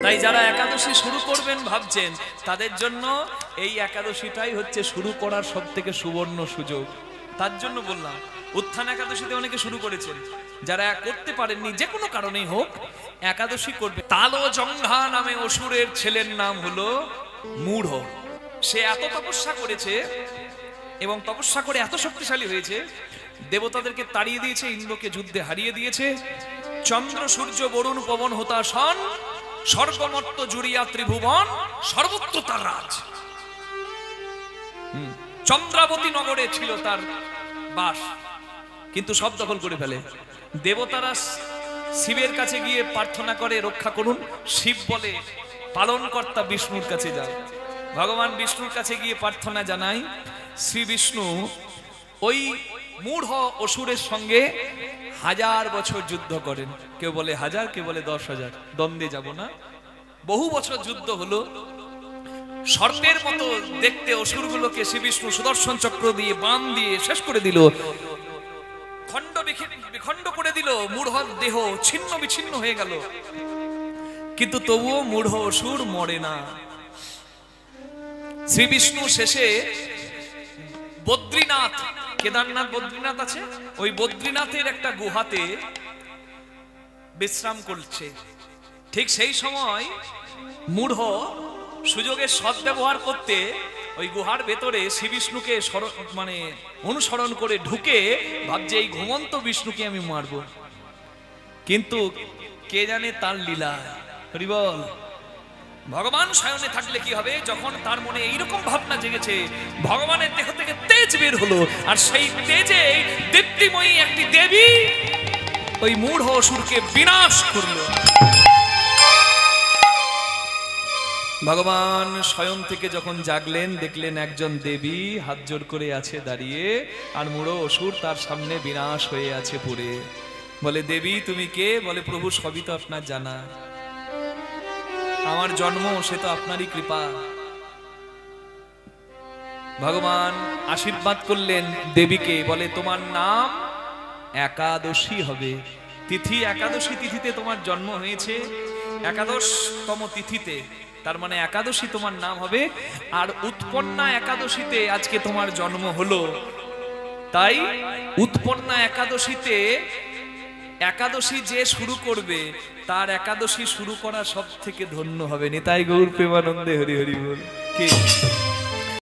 তাই যারা একাদশী শুরু করবেন ভাবছেন তাদের জন্য এই একাদশীটাই হচ্ছে শুরু করার সবথেকে সুবর্ণ সুযোগ। তার জন্য বললাম উত্থান একাদশীতে অনেকে শুরু করেছেন, যারা করতে পারেননি যে কোনো কারণেই হোক একাদশী করবে। তালো জঙ্ঘা নামে অসুরের ছেলের নাম হলো মূঢ়। সে এত তপস্যা করেছে এবং তপস্যা করে এত শক্তিশালী হয়েছে, দেবতাদেরকে তাড়িয়ে দিয়েছে, ইন্দ্রকে যুদ্ধে হারিয়ে দিয়েছে। চন্দ্র সূর্য বরুণ পবন হোতাশন স্বর্গমর্ত জুড়িয়া ত্রিভুবন সর্বত্র তার রাজ। চন্দ্রাবতী নগরে ছিল তার বাস, কিন্তু সব দখল করে ফেলে। দেবতারা শিবের কাছে গিয়ে প্রার্থনা করে রক্ষা করুন, শিব বলে পালনকর্তা বিষ্ণুর কাছে যাও। ভগবান বিষ্ণুর কাছে গিয়ে প্রার্থনা জানাই, শ্রী বিষ্ণু ওই মূঢ় অসুরের সঙ্গে 1000 বছর যুদ্ধ করেন। কেউ বলে 1000, কেউ বলে 10,000, দ্বন্দ্বে যাব না। বহু বছর যুদ্ধ হলো। সর্পের মতো দেখতে অসুরগুলোকে শ্রী বিষ্ণু সুদর্শন চক্র দিয়ে বাণ দিয়ে শেষ করে দিল, খণ্ড বিখণ্ড করে দিল। মূঢ় দেহ ছিন্ন বিচ্ছিন্ন হয়ে গেল, কিন্তু তবুও মূঢ় অসুর মরে না। শ্রী বিষ্ণু শেষে বদ্রীনাথ, কেদারনাথ বদ্রীনাথ আছে, ওই বদ্রীনাথের একটা গুহাতে বিশ্রাম করছে। ঠিক সেই সময় মূঢ় সুযোগের সদ্ব্যবহার করতে ওই গুহার ভেতরে শ্রী বিষ্ণুকে অনুসরণ করে ঢুকে ভাবছে এই ঘুমন্ত বিষ্ণুকে আমি মারব। কিন্তু কে জানে তার লীলা। হরি বল। ভগবান শয়নে থাকলে কি হবে, যখন তার মনে এইরকম ভাবনা জেগেছে, ভগবানের দেহ থেকে তেজ বের হলো, আর সেই তেজে দীপ্তিময়ী একটি দেবী ওই মূঢ় অসুরকে বিনাশ করলো। ভগবান স্বয়ং থেকে যখন জাগলেন, দেখলেন একজন দেবী হাত জোড় করে আছে দাঁড়িয়ে, আর মূঢ় অসুর তার সামনে বিনাশ হয়ে আছে পড়ে। বলে, দেবী তুমি কে? বলে, প্রভু সবই তো আপনার জানা, আমার জন্ম সে তো আপনারই কৃপা। ভগবান আশীর্বাদ করলেন দেবীকে, বলে তোমার নাম একাদশী হবে। তিথি একাদশী তিথিতে তোমার জন্ম হয়েছে, একাদশতম তিথিতে, তার মানে একাদশী তোমার নাম হবে। আর উৎপন্না একাদশীতে আজকে তোমার জন্ম হলো, তাই উৎপন্না একাদশীতে একাদশী যে শুরু করবে তার একাদশী শুরু করা সব থেকে ধন্য হবে। নিতাই গৌর প্রেমানন্দে হরি হরি বল। কে?